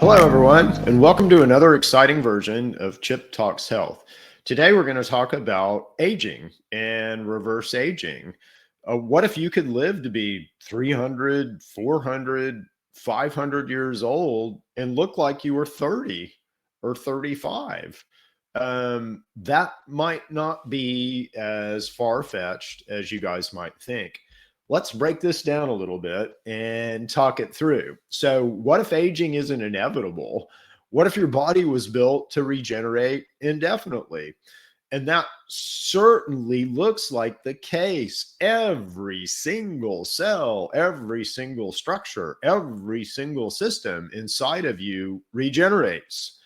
Hello, everyone, and welcome to another exciting version of Chip Talks Health. Today, we're going to talk about aging and reverse aging. What if you could live to be 300, 400, 500 years old and look like you were 30 or 35? That might not be as far-fetched as you guys might think. Let's break this down a little bit and talk it through. So, what if aging isn't inevitable? What if your body was built to regenerate indefinitely? And that certainly looks like the case. Every single cell, every single structure, every single system inside of you regenerates.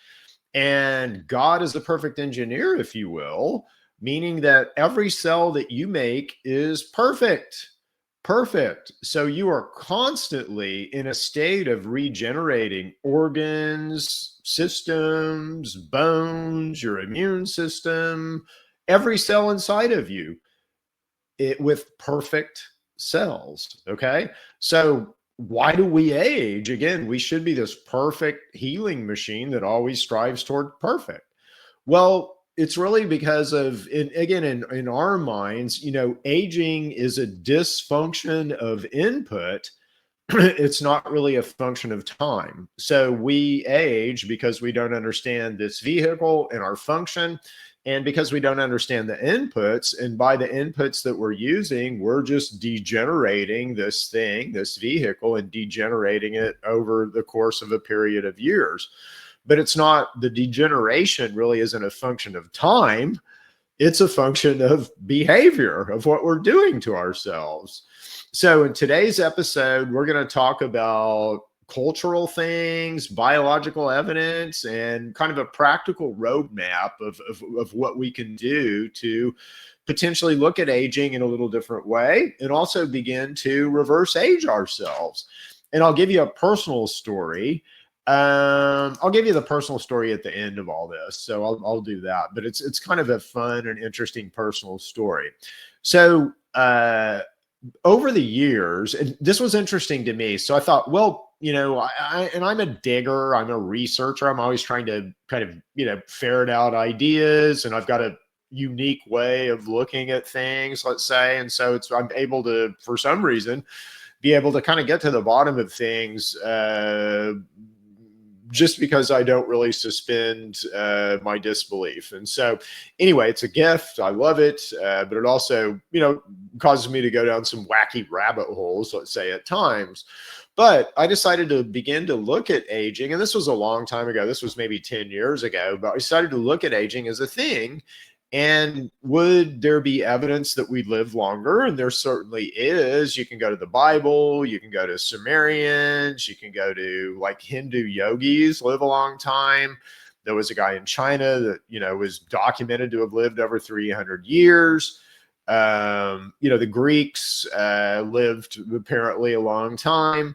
And God is a perfect engineer, if you will, meaning that every cell that you make is perfect. Perfect. So you are constantly in a state of regenerating organs, systems, bones, your immune system, every cell inside of you, with perfect cells. Okay. So why do we age? Again, we should be this perfect healing machine that always strives toward perfect. Well, it's really because of, in our minds, aging is a dysfunction of input. It's not really a function of time. So we age because we don't understand this vehicle and our function, and because we don't understand the inputs. And by the inputs that we're using, we're just degenerating this thing, this vehicle, and degenerating it over the course of a period of years. But it's not, the degeneration really isn't a function of time. It's a function of behavior, of what we're doing to ourselves. So in today's episode, we're going to talk about cultural things, biological evidence, and kind of a practical roadmap of what we can do to potentially look at aging in a little different way and also begin to reverse age ourselves. And I'll give you a personal story. I'll give you the personal story at the end of all this, so I'll do that. But it's kind of a fun and interesting personal story. So over the years, and this was interesting to me. So I thought, well, I'm a digger, I'm a researcher. I'm always trying to kind of ferret out ideas, and I've got a unique way of looking at things, let's say. And so I'm able to, for some reason, be able to kind of get to the bottom of things. Just because I don't really suspend my disbelief. And so anyway, it's a gift. I love it. But it also, causes me to go down some wacky rabbit holes, let's say, at times. But I decided to begin to look at aging. And this was a long time ago. This was maybe 10 years ago. But I decided to look at aging as a thing. And would there be evidence that we live longer? And there certainly is. You can go to the Bible, you can go to Sumerians, you can go to like Hindu yogis live a long time. There was a guy in China that, was documented to have lived over 300 years. The Greeks lived apparently a long time.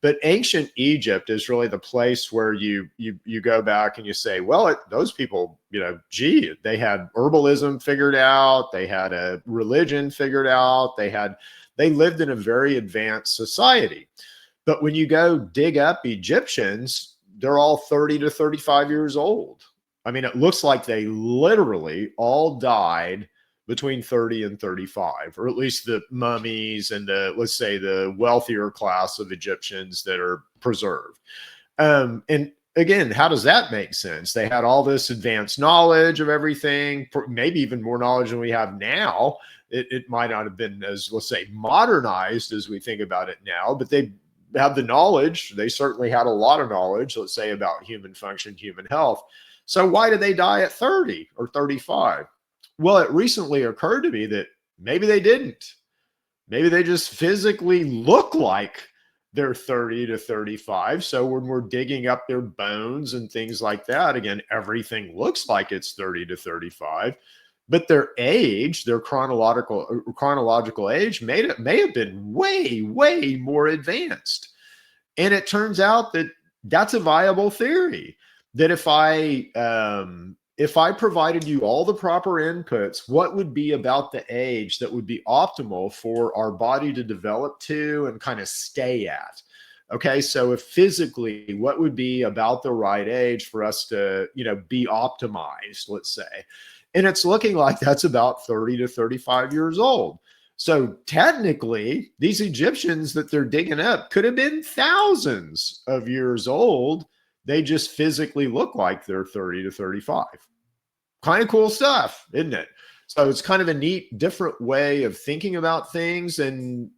But ancient Egypt is really the place where you go back and you say, well, those people, they had herbalism figured out. They had a religion figured out. They lived in a very advanced society. But when you go dig up Egyptians, they're all 30 to 35 years old. I mean, it looks like they literally all died between 30 and 35, or at least the mummies and let's say the wealthier class of Egyptians that are preserved. And again, how does that make sense? They had all this advanced knowledge of everything, maybe even more knowledge than we have now. It might not have been as, let's say, modernized as we think about it now, but they have the knowledge. They certainly had a lot of knowledge, let's say, about human function, human health. So why did they die at 30 or 35? Well, it recently occurred to me that maybe they didn't. Maybe they just physically look like they're 30 to 35. So when we're digging up their bones and things like that, again, everything looks like it's 30 to 35. But their age, their chronological age, may have been way, way more advanced. And it turns out that that's a viable theory. That if I provided you all the proper inputs, what would be about the age that would be optimal for our body to develop to and kind of stay at? Okay, so if physically, what would be about the right age for us to, be optimized, let's say? And it's looking like that's about 30 to 35 years old. So technically, these Egyptians that they're digging up could have been thousands of years old. They just physically look like they're 30 to 35. Kind of cool stuff, isn't it? So it's kind of a neat, different way of thinking about things. And,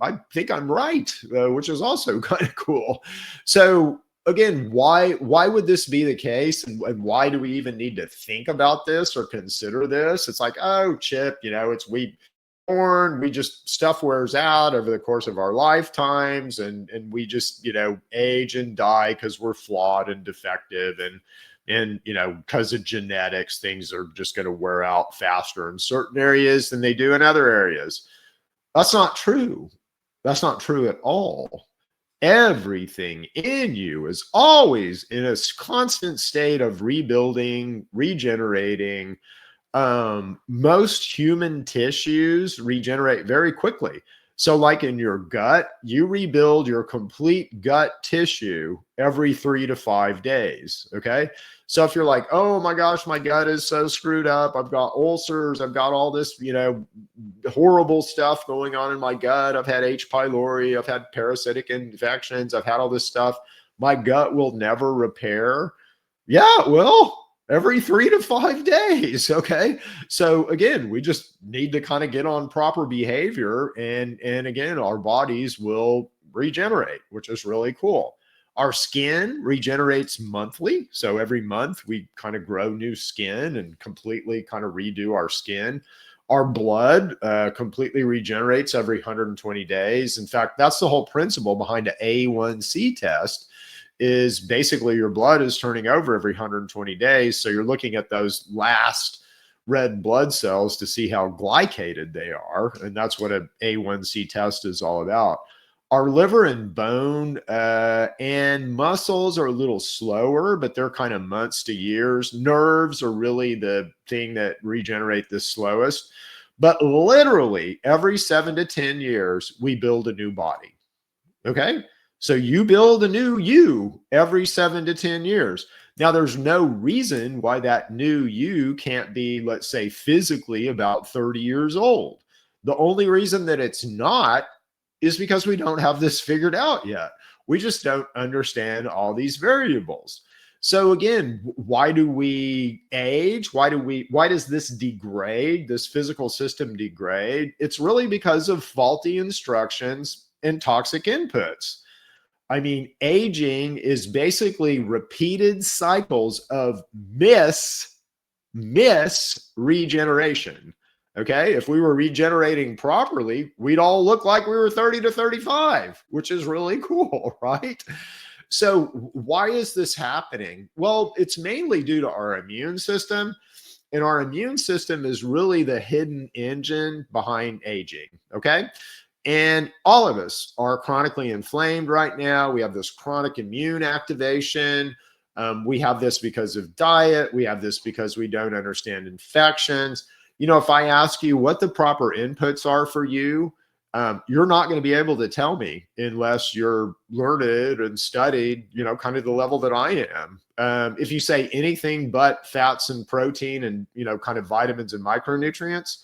I think I'm right, which is also kind of cool. So again, why would this be the case? And why do we even need to think about this or consider this? It's like, oh, Chip, it's we born, we just stuff wears out over the course of our lifetimes, and we just, age and die because we're flawed and defective, and because of genetics, things are just going to wear out faster in certain areas than they do in other areas. That's not true. That's not true at all. Everything in you is always in a constant state of rebuilding, regenerating. Most human tissues regenerate very quickly. So like in your gut, you rebuild your complete gut tissue every 3 to 5 days. Okay. So if you're like, oh my gosh, my gut is so screwed up, I've got ulcers, I've got all this, horrible stuff going on in my gut. I've had H. pylori, I've had parasitic infections, I've had all this stuff. My gut will never repair. Yeah, it will. Every 3 to 5 days. Okay. So again, we just need to kind of get on proper behavior, and again, our bodies will regenerate, which is really cool. Our skin regenerates monthly. So every month we kind of grow new skin and completely kind of redo our skin. Our blood completely regenerates every 120 days. In fact, that's the whole principle behind an A1C test, is basically your blood is turning over every 120 days. So you're looking at those last red blood cells to see how glycated they are. And that's what an A1C test is all about. Our liver and bone and muscles are a little slower, but they're kind of months to years. Nerves are really the thing that regenerate the slowest. But literally every 7 to 10 years, we build a new body. Okay. So you build a new you every 7 to 10 years. Now, there's no reason why that new you can't be, let's say, physically about 30 years old. The only reason that it's not is because we don't have this figured out yet. We just don't understand all these variables. So again, why do we age? Why does this degrade, this physical system degrade? It's really because of faulty instructions and toxic inputs. I mean, aging is basically repeated cycles of miss regeneration. Okay. If we were regenerating properly, we'd all look like we were 30 to 35, which is really cool, right? So why is this happening? Well, it's mainly due to our immune system. And our immune system is really the hidden engine behind aging. Okay. And all of us are chronically inflamed right now. We have this chronic immune activation. We have this because of diet. We have this because we don't understand infections. If I ask you what the proper inputs are for you, you're not going to be able to tell me unless you're learned and studied, kind of the level that I am. If you say anything but fats and protein and, kind of vitamins and micronutrients,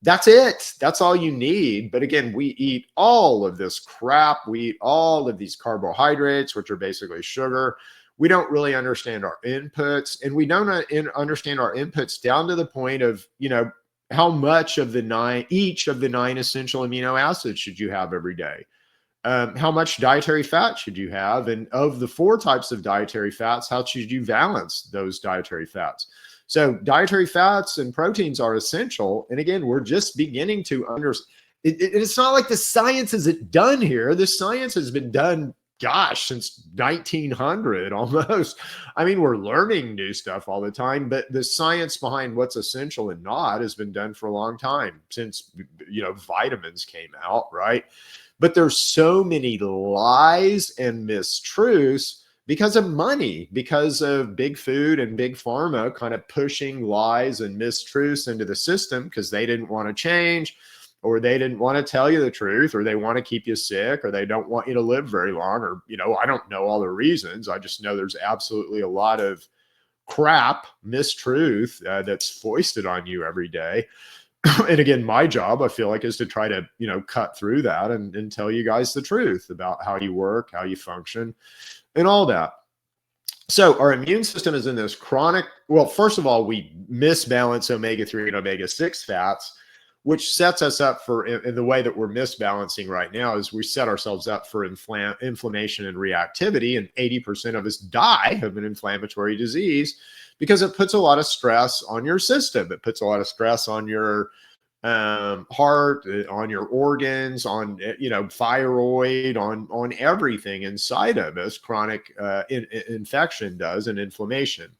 that's it. That's all you need. But again, we eat all of this crap. We eat all of these carbohydrates, which are basically sugar. We don't really understand our inputs, and we don't understand our inputs down to the point of, how much of each of the 9 essential amino acids should you have every day? How much dietary fat should you have? And of the 4 types of dietary fats, how should you balance those dietary fats? So dietary fats and proteins are essential. And again, we're just beginning to understand. It's not like the science isn't done here. The science has been done, since 1900 almost. I mean, we're learning new stuff all the time, but the science behind what's essential and not has been done for a long time, since, vitamins came out, right? But there's so many lies and mistruths because of money, because of big food and big pharma kind of pushing lies and mistruths into the system because they didn't want to change. or they didn't want to tell you the truth, or they want to keep you sick, or they don't want you to live very long, or, I don't know all the reasons. I just know there's absolutely a lot of crap, mistruth that's foisted on you every day. And again, my job, I feel like, is to try to, cut through that and tell you guys the truth about how you work, how you function, and all that. So our immune system is in this chronic, well, first of all, we misbalance omega-3 and omega-6 fats, which sets us up for, in the way that we're misbalancing right now, is we set ourselves up for inflammation and reactivity. And 80% of us die of an inflammatory disease because it puts a lot of stress on your system. It puts a lot of stress on your heart, on your organs, on, thyroid, on everything inside of us. Chronic infection does, and inflammation.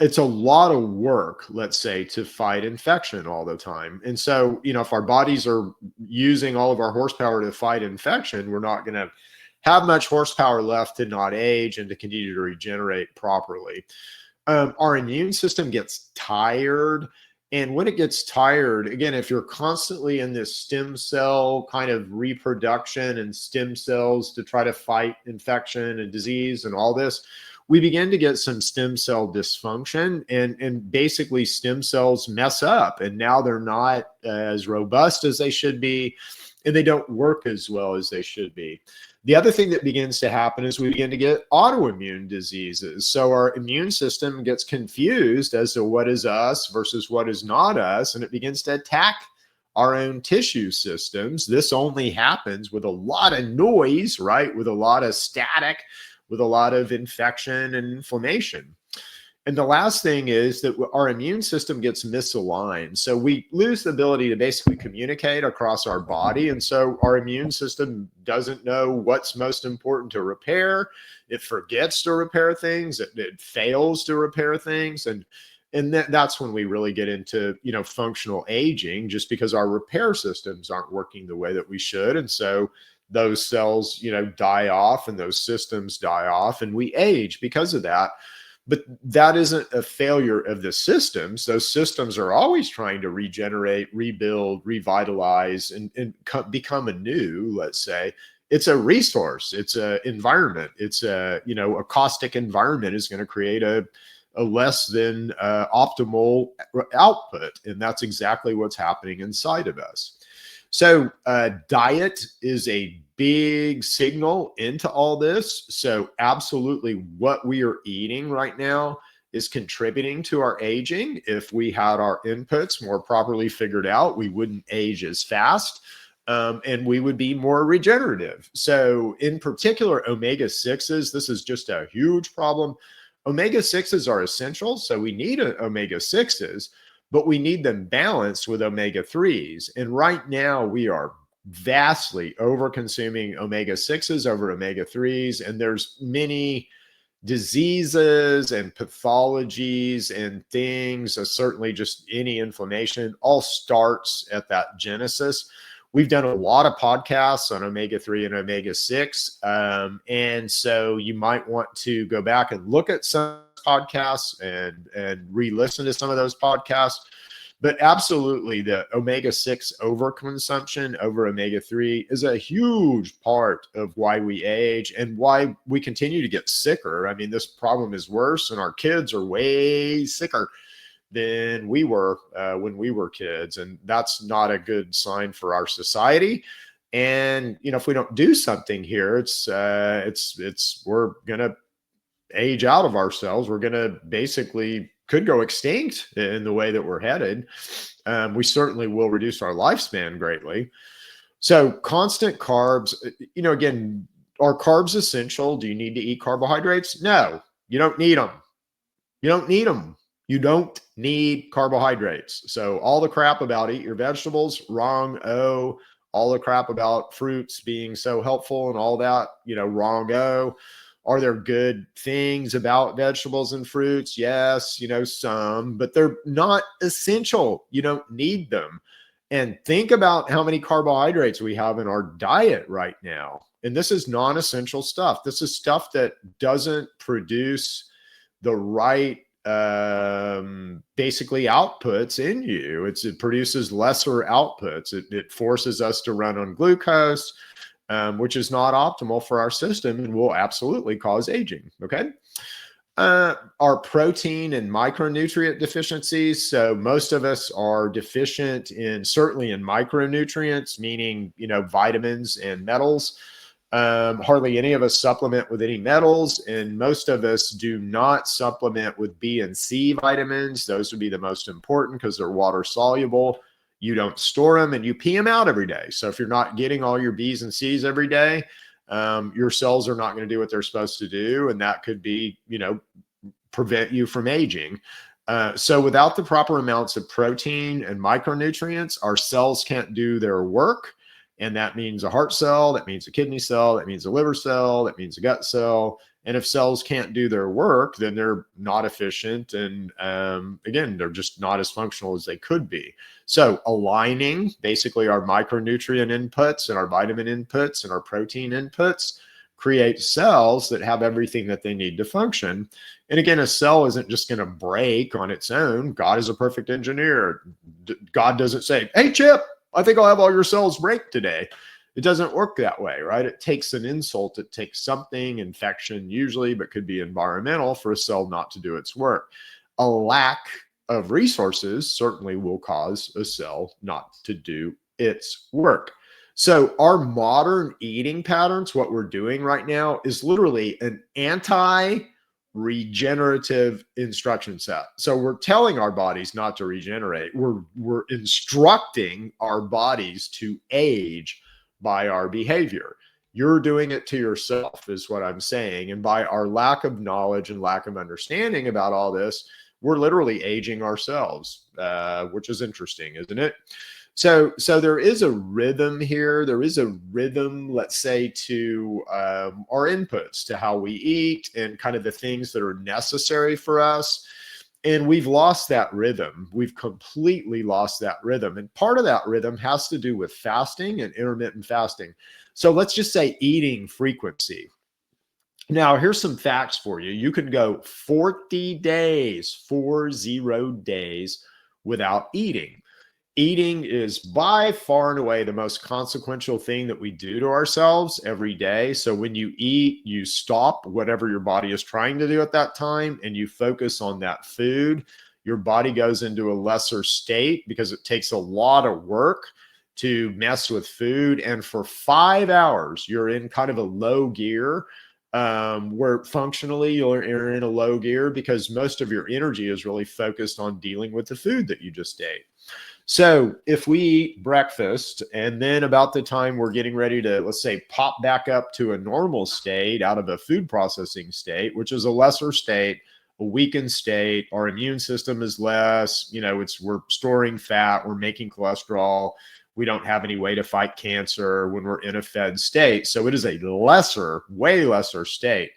It's a lot of work, let's say, to fight infection all the time. And so, if our bodies are using all of our horsepower to fight infection, we're not going to have much horsepower left to not age and to continue to regenerate properly. Our immune system gets tired. And when it gets tired, again, if you're constantly in this stem cell kind of reproduction and stem cells to try to fight infection and disease and all this, we begin to get some stem cell dysfunction, and basically stem cells mess up, and now they're not as robust as they should be, and they don't work as well as they should be. The other thing that begins to happen is we begin to get autoimmune diseases. So our immune system gets confused as to what is us versus what is not us, and it begins to attack our own tissue systems. This only happens with a lot of noise, right? With a lot of static, with a lot of infection and inflammation. And the last thing is that our immune system gets misaligned. So we lose the ability to basically communicate across our body. And so our immune system doesn't know what's most important to repair. It forgets to repair things. It fails to repair things. And that's when we really get into, functional aging, just because our repair systems aren't working the way that we should. And so those cells, die off, and those systems die off, and we age because of that. But that isn't a failure of the systems. Those systems are always trying to regenerate, rebuild, revitalize, and become anew, let's say. It's a resource. It's an environment. It's a caustic environment is going to create a less than optimal output. And that's exactly what's happening inside of us. So diet is a big signal into all this. So absolutely what we are eating right now is contributing to our aging. If we had our inputs more properly figured out, we wouldn't age as fast, and we would be more regenerative. So in particular, omega-6s, this is just a huge problem. Omega-6s are essential, so we need omega-6s, but we need them balanced with omega-3s. And right now we are vastly over consuming omega-6s over omega-3s. And there's many diseases and pathologies and things, certainly just any inflammation, all starts at that genesis. We've done a lot of podcasts on omega-3 and omega-6. And so you might want to go back and look at some podcasts and re-listen to some of those podcasts. But absolutely, the omega-6 overconsumption over omega-3 is a huge part of why we age and why we continue to get sicker. I mean, this problem is worse, and our kids are way sicker than we were when we were kids. And that's not a good sign for our society. And, if we don't do something here, we're going to age out of ourselves. We're going to basically could go extinct in the way that we're headed. We certainly will reduce our lifespan greatly. So constant carbs, again, are carbs essential? Do you need to eat carbohydrates? No, you don't need them. You don't need them. You don't need carbohydrates. So all the crap about eat your vegetables, wrong. Oh, all the crap about fruits being so helpful and all that, wrong. Oh, are there good things about vegetables and fruits? Yes, some, but they're not essential. You don't need them. And think about how many carbohydrates we have in our diet right now. And this is non-essential stuff. This is stuff that doesn't produce the right basically outputs in you. It produces lesser outputs. It forces us to run on glucose, which is not optimal for our system and will absolutely cause aging. Okay. Our protein and micronutrient deficiencies. So most of us are deficient certainly in micronutrients, meaning, vitamins and metals. Hardly any of us supplement with any metals, and most of us do not supplement with B and C vitamins. Those would be the most important because they're water soluble. You don't store them and you pee them out every day. So if you're not getting all your B's and C's every day, your cells are not going to do what they're supposed to do. And that could be, prevent you from aging. So without the proper amounts of protein and micronutrients, our cells can't do their work. And that means a heart cell, that means a kidney cell, that means a liver cell, that means a gut cell. And if cells can't do their work, then they're not efficient. And again, they're just not as functional as they could be. So aligning basically our micronutrient inputs and our vitamin inputs and our protein inputs create cells that have everything that they need to function. And again, a cell isn't just going to break on its own. God is a perfect engineer. God doesn't say, hey, Chip, I think I'll have all your cells break today. It doesn't work that way, right? It takes an insult. It takes something, infection usually, but could be environmental, for a cell not to do its work. A lack of resources certainly will cause a cell not to do its work. So our modern eating patterns, what we're doing right now is literally an anti-regenerative instruction set. So we're telling our bodies not to regenerate. We're instructing our bodies to age by our behavior. You're doing it to yourself is what I'm saying. And by our lack of knowledge and lack of understanding about all this, we're literally aging ourselves, which is interesting, isn't it? So there is a rhythm here. There is a rhythm, let's say, to our inputs, to how we eat and kind of the things that are necessary for us. And we've lost that rhythm. We've completely lost that rhythm. And part of that rhythm has to do with fasting and intermittent fasting. So let's just say eating frequency. Now, here's some facts for you. You can go 40 days, 40 days without eating. Eating is by far and away the most consequential thing that we do to ourselves every day. So when you eat, you stop whatever your body is trying to do at that time and you focus on that food. Your body goes into a lesser state because it takes a lot of work to mess with food. And for 5 hours, you're in kind of a low gear, where functionally you're in a low gear because most of your energy is really focused on dealing with the food that you just ate. So if we eat breakfast and then about the time we're getting ready to, let's say, pop back up to a normal state out of a food processing state, which is a lesser state, a weakened state, our immune system is less, we're storing fat, we're making cholesterol, we don't have any way to fight cancer when we're in a fed state. So it is a lesser, way lesser state.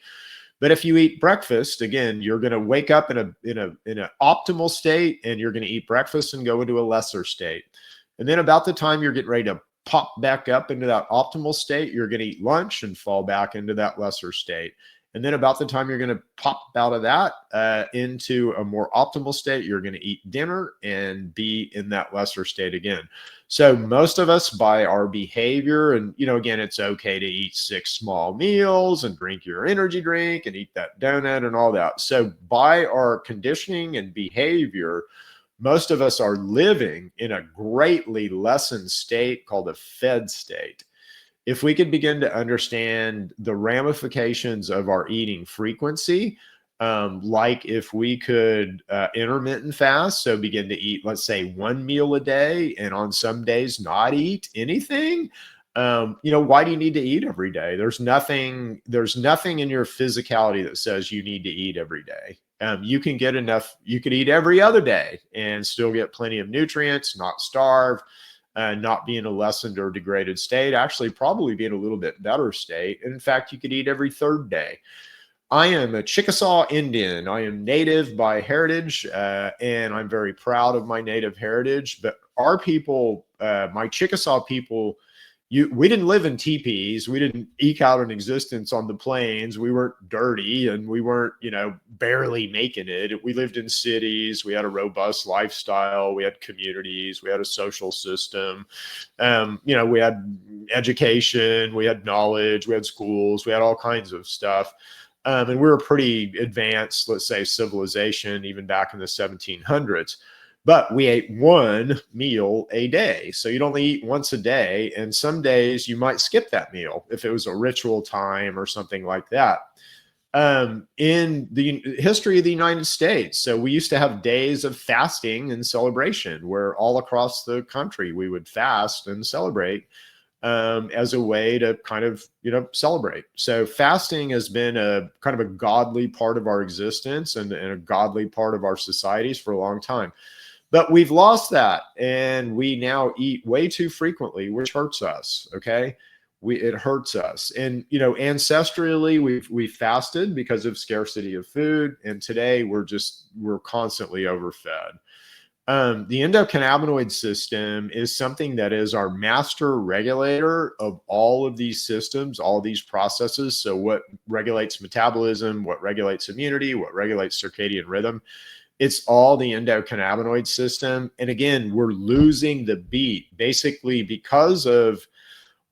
But if you eat breakfast, again, you're going to wake up in an optimal state and you're going to eat breakfast and go into a lesser state. And then about the time you're getting ready to pop back up into that optimal state, you're going to eat lunch and fall back into that lesser state. And then about the time you're going to pop out of that into a more optimal state, you're going to eat dinner and be in that lesser state again. So most of us, by our behavior, and again, it's okay to eat 6 small meals and drink your energy drink and eat that donut and all that. So by our conditioning and behavior, most of us are living in a greatly lessened state called a fed state. If we could begin to understand the ramifications of our eating frequency, like if we could intermittent fast, so begin to eat, let's say, 1 meal a day, and on some days not eat anything. Why do you need to eat every day? There's nothing in your physicality that says you need to eat every day. You can get enough, you could eat every other day and still get plenty of nutrients, not starve. Not be in a lessened or degraded state, actually probably be in a little bit better state. And in fact, you could eat every 3rd day. I am a Chickasaw Indian. I am native by heritage, and I'm very proud of my native heritage. But our people, my Chickasaw people, we didn't live in teepees. We didn't eke out an existence on the plains. We weren't dirty and we weren't, barely making it. We lived in cities. We had a robust lifestyle. We had communities. We had a social system. We had education. We had knowledge. We had schools. We had all kinds of stuff. And we were a pretty advanced, let's say, civilization, even back in the 1700s. But we ate one meal a day. So you'd only eat once a day. And some days you might skip that meal if it was a ritual time or something like that. In the history of the United States, so we used to have days of fasting and celebration where all across the country we would fast and celebrate as a way to kind of, celebrate. So fasting has been a kind of a godly part of our existence and a godly part of our societies for a long time. But we've lost that, and we now eat way too frequently, which hurts us. Okay, it hurts us, and ancestrally we fasted because of scarcity of food, and today we're constantly overfed. The endocannabinoid system is something that is our master regulator of all of these systems, all of these processes. So what regulates metabolism, what regulates immunity, what regulates circadian rhythm. It's all the endocannabinoid system. And again, we're losing the beat basically because of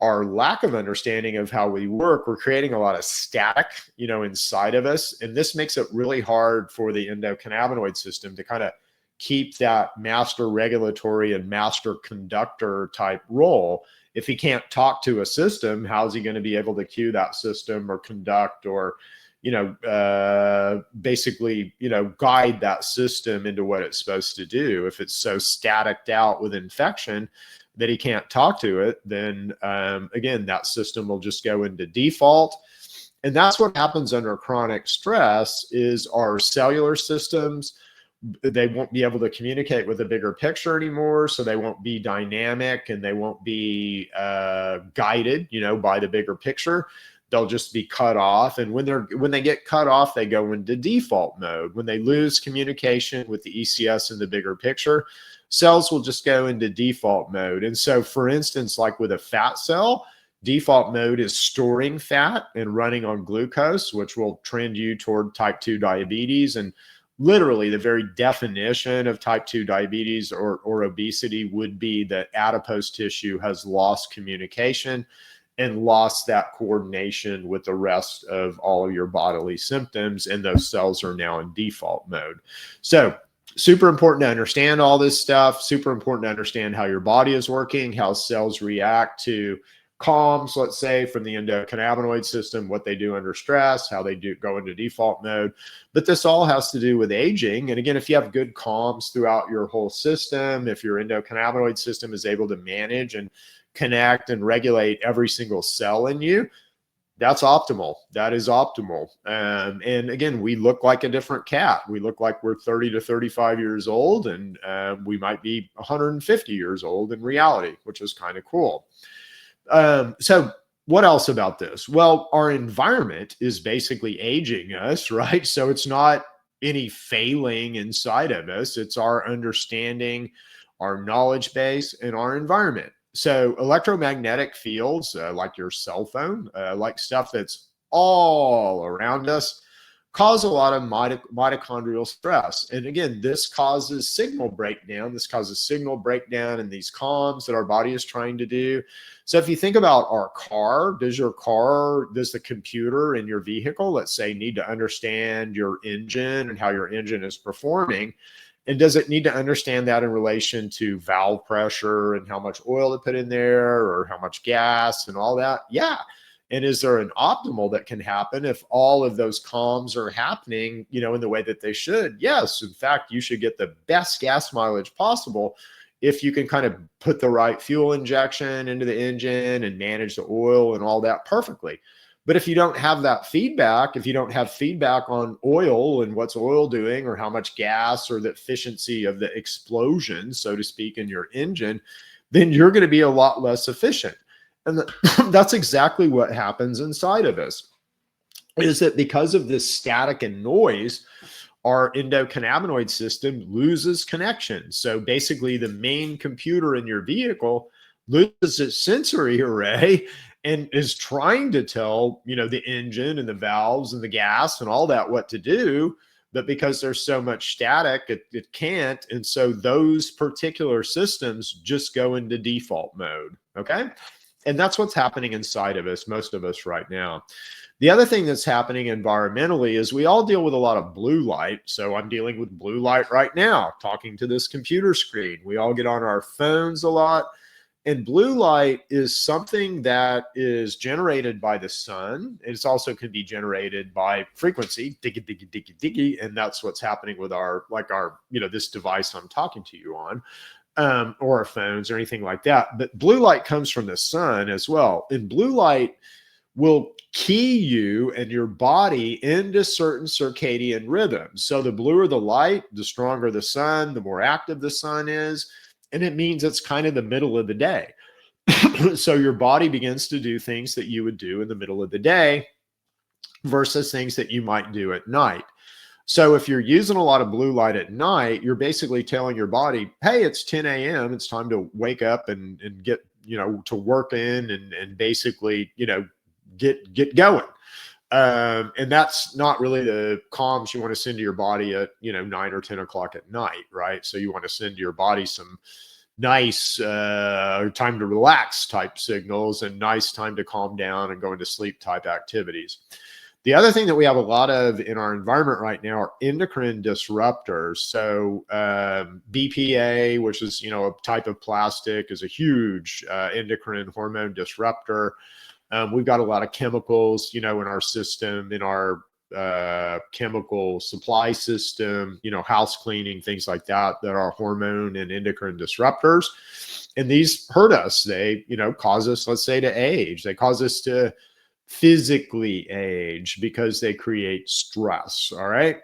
our lack of understanding of how we work. We're creating a lot of static, inside of us. And this makes it really hard for the endocannabinoid system to kind of keep that master regulatory and master conductor type role. If he can't talk to a system, how's he going to be able to cue that system or conduct or basically, guide that system into what it's supposed to do? If it's so staticked out with infection that he can't talk to it, then again, that system will just go into default. And that's what happens under chronic stress is our cellular systems, they won't be able to communicate with a bigger picture anymore. So they won't be dynamic and they won't be guided, by the bigger picture. They'll just be cut off. And when they get cut off, they go into default mode. When they lose communication with the ECS in the bigger picture, cells will just go into default mode. And so, for instance, like with a fat cell, default mode is storing fat and running on glucose, which will trend you toward type 2 diabetes. And literally the very definition of type 2 diabetes or obesity would be that adipose tissue has lost communication and lost that coordination with the rest of all of your bodily symptoms, and those cells are now in default mode. So super important to understand all this stuff, super important to understand how your body is working, how cells react to calms, let's say, from the endocannabinoid system, what they do under stress, how they do go into default mode. But this all has to do with aging. And again, if you have good calms throughout your whole system, if your endocannabinoid system is able to manage and connect and regulate every single cell in you, that's optimal. That is optimal. And again, we look like a different cat. We look like we're 30 to 35 years old, and we might be 150 years old in reality, which is kind of cool. So what else about this? Well, our environment is basically aging us, right? So it's not any failing inside of us. It's our understanding, our knowledge base, and our environment. So electromagnetic fields, like your cell phone, like stuff that's all around us, cause a lot of mitochondrial stress. And again, this causes signal breakdown. This causes signal breakdown in these comms that our body is trying to do. So if you think about our car, does the computer in your vehicle, let's say, need to understand your engine and how your engine is performing? And does it need to understand that in relation to valve pressure and how much oil to put in there or how much gas and all that? Yeah. And is there an optimal that can happen if all of those comms are happening, in the way that they should? Yes. In fact, you should get the best gas mileage possible if you can kind of put the right fuel injection into the engine and manage the oil and all that perfectly. But if you don't have that feedback, if you don't have feedback on oil and what's oil doing or how much gas or the efficiency of the explosion, so to speak, in your engine, then you're going to be a lot less efficient. And that's exactly what happens inside of us, is that because of this static and noise, our endocannabinoid system loses connection. So basically the main computer in your vehicle loses its sensory array and is trying to tell, the engine and the valves and the gas and all that what to do. But because there's so much static, it can't. And so those particular systems just go into default mode. Okay. And that's what's happening inside of us, most of us right now. The other thing that's happening environmentally is we all deal with a lot of blue light. So I'm dealing with blue light right now, talking to this computer screen. We all get on our phones a lot. And blue light is something that is generated by the sun. It's also can be generated by frequency, diggy, diggy, diggy, diggy. And that's what's happening with this device I'm talking to you on, or our phones or anything like that. But blue light comes from the sun as well. And blue light will key you and your body into certain circadian rhythms. So the bluer the light, the stronger the sun, the more active the sun is. And it means it's kind of the middle of the day. So your body begins to do things that you would do in the middle of the day versus things that you might do at night. So if you're using a lot of blue light at night, you're basically telling your body, hey, it's 10 a.m. It's time to wake up and get, to work in and basically, get going. And that's not really the comms you want to send to your body at 9 or 10 o'clock at night, right? So you want to send to your body some nice time to relax type signals and nice time to calm down and go into sleep type activities. The other thing that we have a lot of in our environment right now are endocrine disruptors. So BPA, which is a type of plastic, is a huge endocrine hormone disruptor. We've got a lot of chemicals, in our system, in our chemical supply system, house cleaning, things like that are hormone and endocrine disruptors. And these hurt us. They, cause us, let's say, to age. They cause us to physically age because they create stress. All right.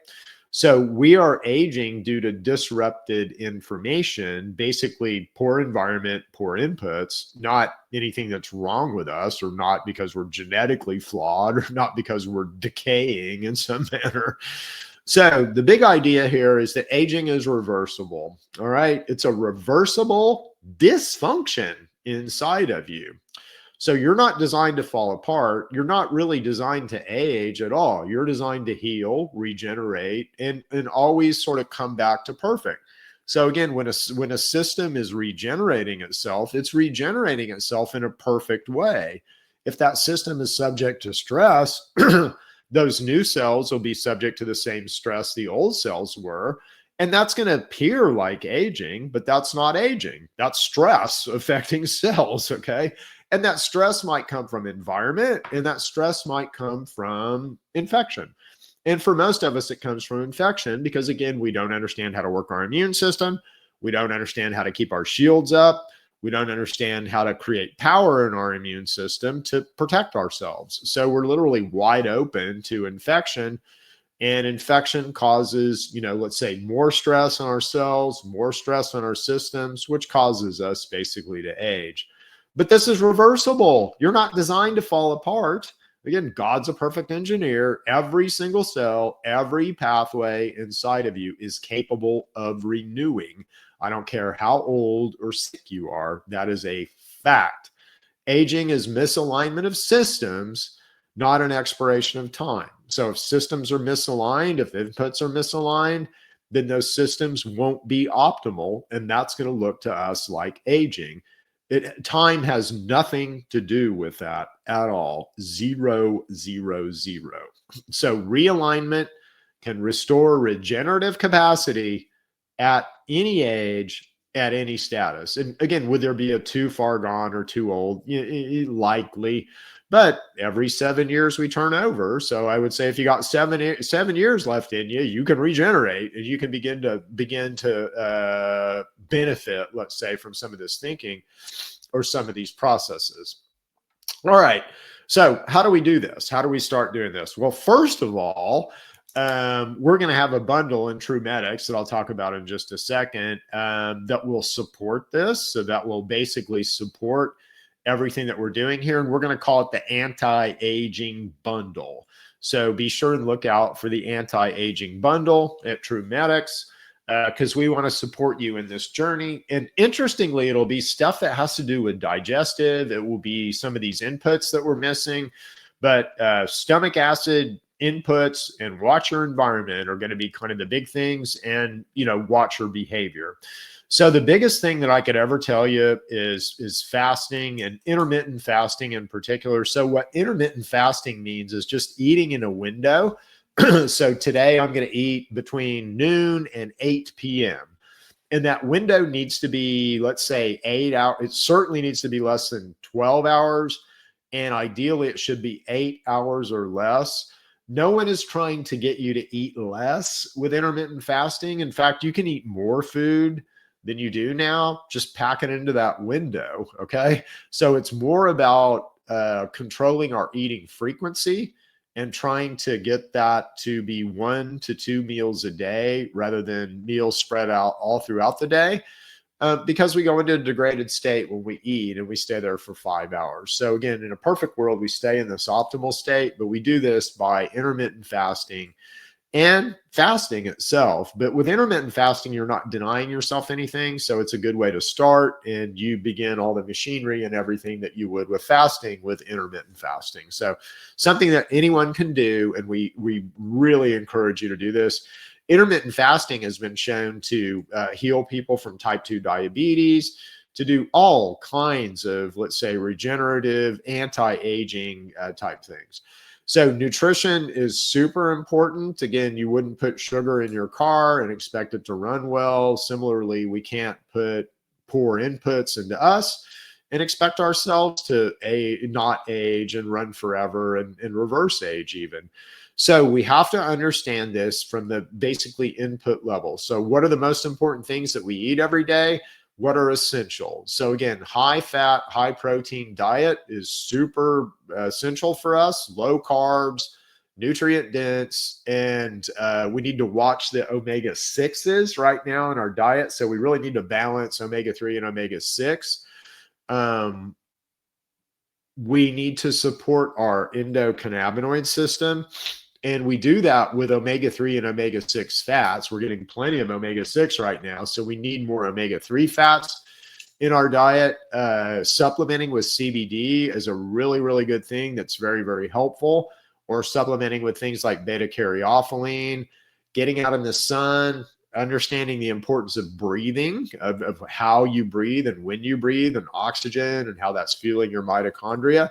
So we are aging due to disrupted information, basically poor environment, poor inputs, not anything that's wrong with us, or not because we're genetically flawed, or not because we're decaying in some manner. So the big idea here is that aging is reversible. All right. It's a reversible dysfunction inside of you. So you're not designed to fall apart. You're not really designed to age at all. You're designed to heal, regenerate, and always sort of come back to perfect. So again, when a system is regenerating itself, it's regenerating itself in a perfect way. If that system is subject to stress, those new cells will be subject to the same stress the old cells were. And that's going to appear like aging, but that's not aging. That's stress affecting cells, okay? And that stress might come from environment, and that stress might come from infection. And for most of us, it comes from infection because, again, we don't understand how to work our immune system. We don't understand how to keep our shields up. We don't understand how to create power in our immune system to protect ourselves. So we're literally wide open to infection. And infection causes, let's say, more stress on our cells, more stress on our systems, which causes us basically to age. But this is reversible. You're not designed to fall apart. Again, God's a perfect engineer. Every single cell, every pathway inside of you is capable of renewing. I don't care how old or sick you are. That is a fact. Aging is misalignment of systems, not an expiration of time. So if systems are misaligned, if inputs are misaligned, then those systems won't be optimal. And that's going to look to us like aging. Time has nothing to do with that at all. 0, 0, 0. So realignment can restore regenerative capacity at any age, at any status. And again, would there be a too far gone or too old? Likely. But every 7 years we turn over. So I would say if you got 7 years left in you, you can regenerate and you can begin to benefit, let's say, from some of this thinking or some of these processes. All right. So how do we do this? How do we start doing this? Well, first of all, we're going to have a bundle in TrueMedX that I'll talk about in just a second that will support this. So that will basically support everything that we're doing here. And we're going to call it the Anti-Aging Bundle. So be sure and look out for the Anti-Aging Bundle at TrueMedX. because we want to support you in this journey. And interestingly, it'll be stuff that has to do with digestive. It will be some of these inputs that we're missing, but stomach acid inputs and watch your environment are going to be kind of the big things, and watch your behavior. So the biggest thing that I could ever tell you is fasting, and intermittent fasting in particular. So what intermittent fasting means is just eating in a window. So today I'm going to eat between noon and 8 p.m. And that window needs to be, let's say, 8 hours. It certainly needs to be less than 12 hours. And ideally, it should be 8 hours or less. No one is trying to get you to eat less with intermittent fasting. In fact, you can eat more food than you do now. Just pack it into that window. Okay. So it's more about controlling our eating frequency and trying to get that to be 1 to 2 meals a day rather than meals spread out all throughout the day, because we go into a degraded state when we eat and we stay there for 5 hours. So again, in a perfect world, we stay in this optimal state, but we do this by intermittent fasting and fasting itself. But with intermittent fasting, you're not denying yourself anything. So it's a good way to start, and you begin all the machinery and everything that you would with fasting with intermittent fasting. So something that anyone can do, and we really encourage you to do this. Intermittent fasting has been shown to heal people from type 2 diabetes, to do all kinds of, let's say, regenerative, anti-aging type things. So nutrition is super important. Again, you wouldn't put sugar in your car and expect it to run well. Similarly, we can't put poor inputs into us and expect ourselves to not age and run forever and reverse age even. So we have to understand this from the basically input level. So what are the most important things that we eat every day? What are essential? So again, high fat, high protein diet is super essential for us. Low carbs, nutrient dense, and we need to watch the omega-6s right now in our diet. So we really need to balance omega-3 and omega-6. We need to support our endocannabinoid system. And we do that with omega-3 and omega-6 fats. We're getting plenty of omega-6 right now. So we need more omega-3 fats in our diet. Supplementing with CBD is a really, really good thing that's very, very helpful. Or supplementing with things like beta-caryophyllene, getting out in the sun, understanding the importance of breathing, of how you breathe and when you breathe, and oxygen, and how that's fueling your mitochondria,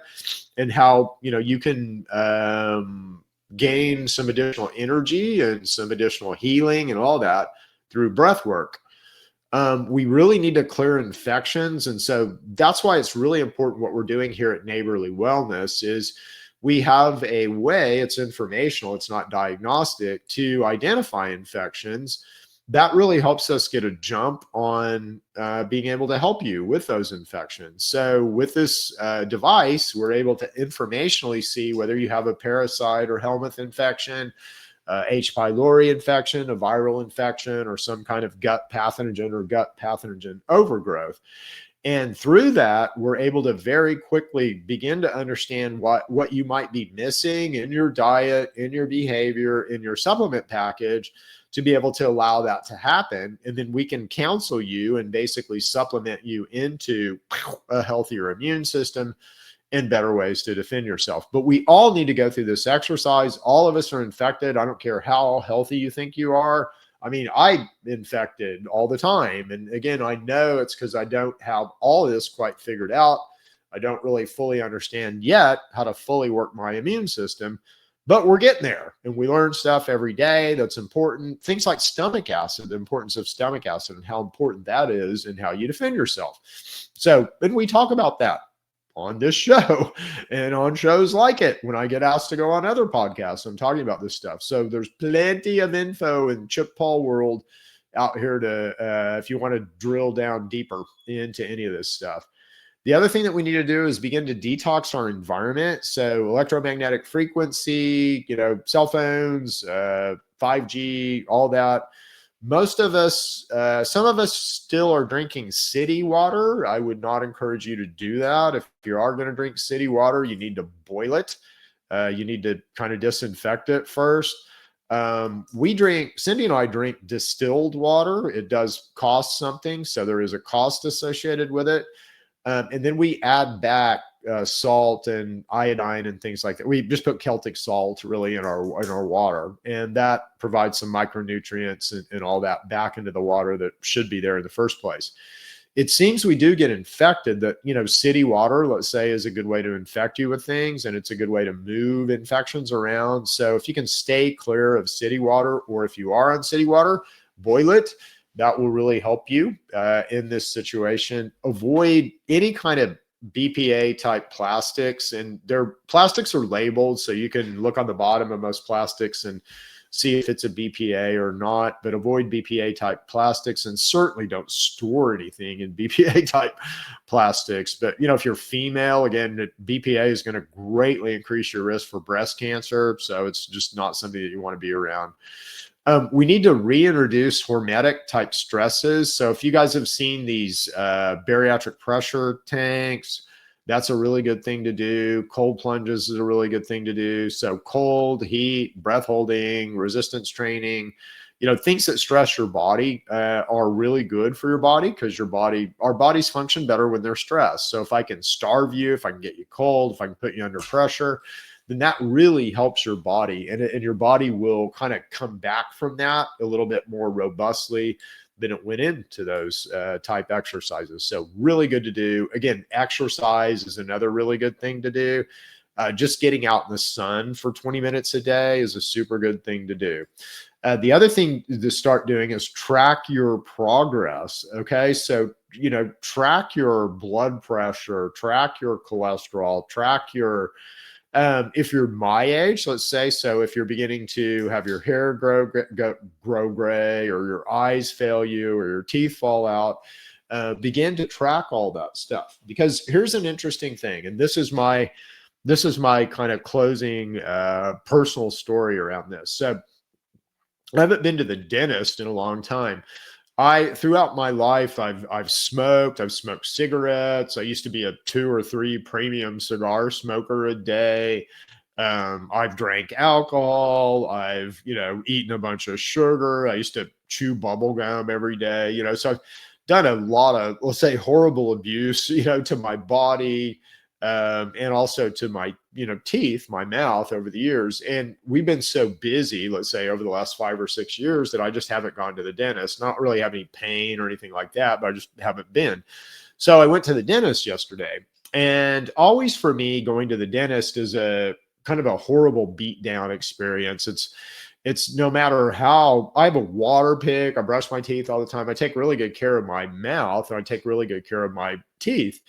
and how you can gain some additional energy and some additional healing and all that through breath work. We really need to clear infections. And so that's why it's really important what we're doing here at Neighborly Wellness is we have a way, it's informational, it's not diagnostic, to identify infections. That really helps us get a jump on being able to help you with those infections. So with this device, we're able to informationally see whether you have a parasite or helminth infection, H. pylori infection, a viral infection, or some kind of gut pathogen overgrowth. And through that, we're able to very quickly begin to understand what you might be missing in your diet, in your behavior, in your supplement package, to be able to allow that to happen. And then we can counsel you and basically supplement you into a healthier immune system and better ways to defend yourself. But we all need to go through this exercise. All of us are infected. I don't care how healthy you think you are. I mean, I'm infected all the time. And again, I know it's because I don't have all of this quite figured out. I don't really fully understand yet how to fully work my immune system, but we're getting there. And we learn stuff every day that's important. Things like stomach acid, the importance of stomach acid and how important that is and how you defend yourself. So, and we talk about that on this show and on shows like it. When I get asked to go on other podcasts, I'm talking about this stuff. So there's plenty of info in Chip Paul world out here to, if you want to drill down deeper into any of this stuff. The other thing that we need to do is begin to detox our environment. So electromagnetic frequency, cell phones, 5G, all that. Most of us, some of us still are drinking city water. I would not encourage you to do that. If you are going to drink city water, you need to boil it. You need to kind of disinfect it first. Cindy and I drink distilled water. It does cost something, so there is a cost associated with it. And then we add back salt and iodine and things like that. We just put Celtic salt really in our water, and that provides some micronutrients and all that back into the water that should be there in the first place. It seems we do get infected. That, city water, let's say, is a good way to infect you with things, and it's a good way to move infections around. So if you can stay clear of city water, or if you are on city water, boil it. That will really help you in this situation. Avoid any kind of BPA type plastics, and their plastics are labeled, so you can look on the bottom of most plastics and see if it's a BPA or not, but avoid BPA type plastics, and certainly don't store anything in BPA type plastics. But, if you're female, again, BPA is going to greatly increase your risk for breast cancer. So it's just not something that you want to be around. We need to reintroduce hormetic type stresses. So if you guys have seen these bariatric pressure tanks, that's a really good thing to do. Cold plunges is a really good thing to do. So cold, heat, breath holding, resistance training, things that stress your body are really good for your body, because our bodies function better when they're stressed. So if I can starve you, if I can get you cold, if I can put you under pressure, then that really helps your body, and your body will kind of come back from that a little bit more robustly than it went into those type exercises. So really good to do. Again, exercise is another really good thing to do. Just getting out in the sun for 20 minutes a day is a super good thing to do. The other thing to start doing is track your progress. Okay. So, track your blood pressure, track your cholesterol, track your, if you're my age, let's say, so if you're beginning to have your hair grow gray, or your eyes fail you, or your teeth fall out, begin to track all that stuff. Because here's an interesting thing, and this is my kind of closing personal story around this. So I haven't been to the dentist in a long time. Throughout my life, I've smoked cigarettes. I used to be a 2 or 3 premium cigar smoker a day. I've drank alcohol. I've, eaten a bunch of sugar. I used to chew bubble gum every day, so I've done a lot of, let's say, horrible abuse, to my body, and also to my, teeth, my mouth over the years. And we've been so busy, let's say, over the last 5 or 6 years, that I just haven't gone to the dentist. Not really have any pain or anything like that, but I just haven't been. So I went to the dentist yesterday, and always for me, going to the dentist is a kind of a horrible beatdown experience. It's no matter how. I have a water pick. I brush my teeth all the time. I take really good care of my mouth, and I take really good care of my teeth.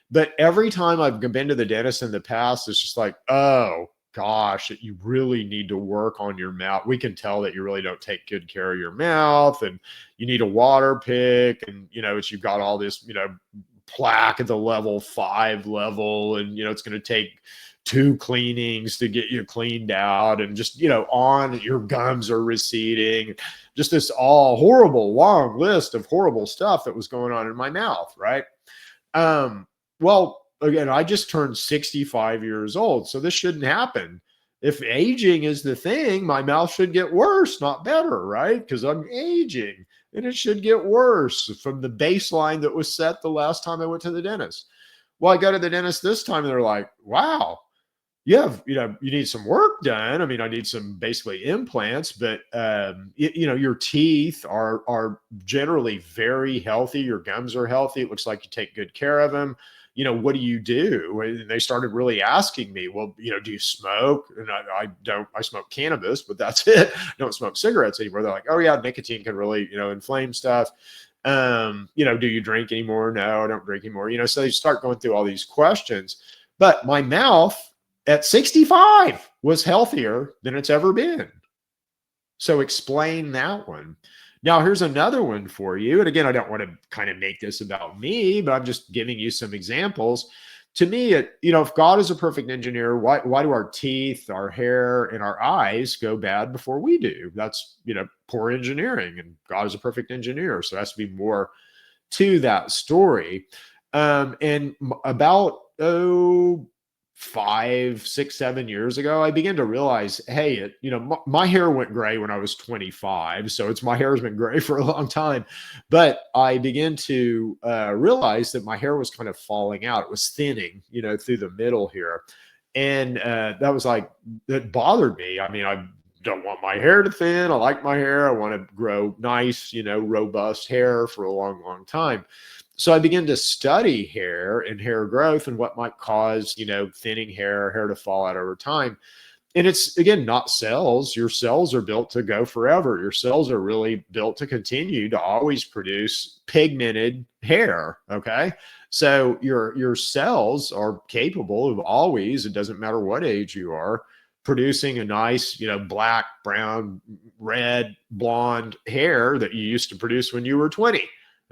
But every time I've been to the dentist in the past, it's just like, oh gosh, you really need to work on your mouth. We can tell that you really don't take good care of your mouth, and you need a water pick, and you've got all this, plaque at the level 5 level, and it's going to take 2 cleanings to get you cleaned out, and just on your gums are receding, just this all horrible long list of horrible stuff that was going on in my mouth, right? Well, again, I just turned 65 years old, so this shouldn't happen. If aging is the thing, my mouth should get worse, not better, right? Because I'm aging, and it should get worse from the baseline that was set the last time I went to the dentist. Well, I go to the dentist this time, and they're like, wow, you need some work done. I mean, I need some basically implants, but your teeth are generally very healthy. Your gums are healthy. It looks like you take good care of them. What do you do? And they started really asking me, well, do you smoke? And I don't. I smoke cannabis, but that's it. I don't smoke cigarettes anymore. They're like, oh yeah, nicotine can really inflame stuff. Do you drink anymore? No, I don't drink anymore. So they start going through all these questions. But my mouth at 65 was healthier than it's ever been. So explain that one. Now, here's another one for you. And again, I don't want to kind of make this about me, but I'm just giving you some examples. To me, if God is a perfect engineer, why do our teeth, our hair, and our eyes go bad before we do? That's, poor engineering, and God is a perfect engineer. So there has to be more to that story. And about, 5, 6, 7 years ago, I began to realize, hey, my hair went gray when I was 25. So my hair has been gray for a long time. But I began to realize that my hair was kind of falling out. It was thinning, through the middle here. And that was like, that bothered me. I mean, I don't want my hair to thin. I like my hair. I want to grow nice, robust hair for a long, long time. So I began to study hair and hair growth and what might cause, thinning hair to fall out over time. And it's, again, not cells. Your cells are built to go forever. Your cells are really built to continue to always produce pigmented hair. Okay. So your cells are capable of always, it doesn't matter what age you are, producing a nice, black, brown, red, blonde hair that you used to produce when you were 20.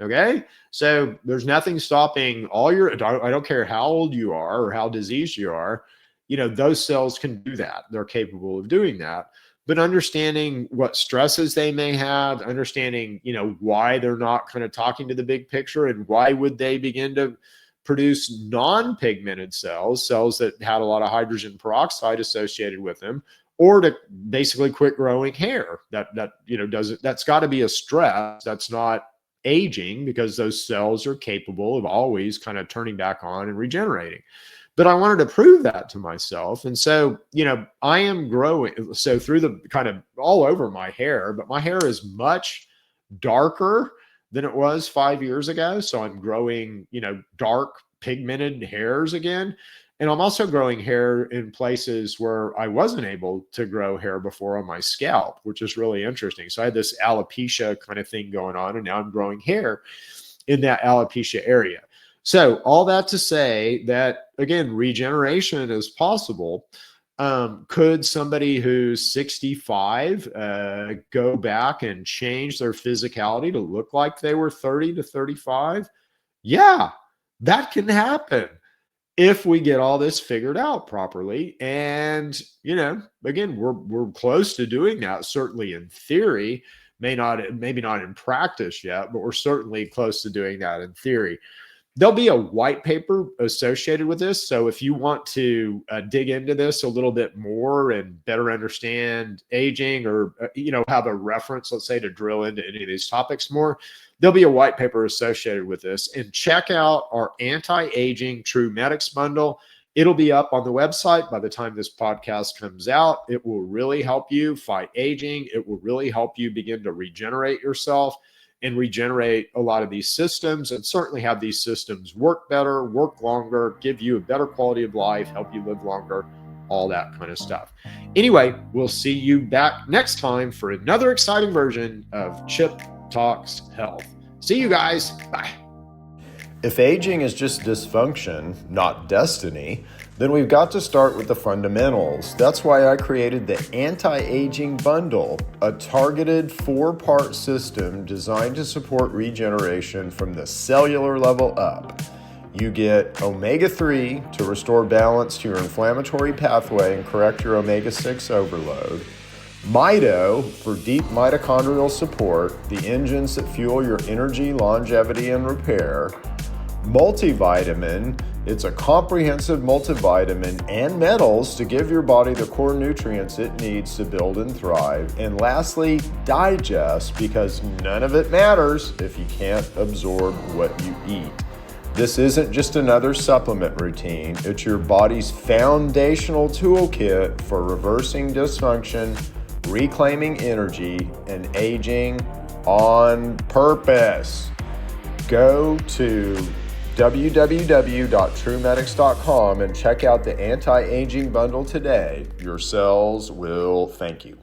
Okay. So there's nothing stopping I don't care how old you are or how diseased you are, those cells can do that. They're capable of doing that. But understanding what stresses they may have, understanding, why they're not kind of talking to the big picture, and why would they begin to produce non-pigmented cells that had a lot of hydrogen peroxide associated with them, or to basically quit growing hair. That's got to be a stress. That's not aging, because those cells are capable of always kind of turning back on and regenerating. But I wanted to prove that to myself. And so, I am growing. So through the kind of all over my hair, but my hair is much darker than it was 5 years ago. So I'm growing, dark pigmented hairs again. And I'm also growing hair in places where I wasn't able to grow hair before on my scalp, which is really interesting. So I had this alopecia kind of thing going on, and now I'm growing hair in that alopecia area. So all that to say that, again, regeneration is possible. Could somebody who's 65 go back and change their physicality to look like they were 30 to 35? Yeah, that can happen if we get all this figured out properly. And, again, we're close to doing that, certainly in theory, maybe not in practice yet, but we're certainly close to doing that in theory. There'll be a white paper associated with this. So if you want to dig into this a little bit more and better understand aging, or, have a reference, let's say, to drill into any of these topics more, there'll be a white paper associated with this. And check out our anti-aging TrueMedX bundle. It'll be up on the website by the time this podcast comes out. It will really help you fight aging. It will really help you begin to regenerate yourself and regenerate a lot of these systems, and certainly have these systems work better, work longer, give you a better quality of life, help you live longer, all that kind of stuff. Anyway, we'll see you back next time for another exciting version of Chip Talks Health. See you guys. Bye. If aging is just dysfunction, not destiny, then we've got to start with the fundamentals. That's why I created the Anti-Aging Bundle, a targeted 4-part system designed to support regeneration from the cellular level up. You get omega-3 to restore balance to your inflammatory pathway and correct your omega-6 overload, Mito for deep mitochondrial support, the engines that fuel your energy, longevity, and repair, multivitamin, it's a comprehensive multivitamin and metals to give your body the core nutrients it needs to build and thrive. And lastly, digest, because none of it matters if you can't absorb what you eat. This isn't just another supplement routine. It's your body's foundational toolkit for reversing dysfunction, reclaiming energy, and aging on purpose. Go to www.truemedx.com and check out the Anti-Aging Bundle today. Your cells will thank you.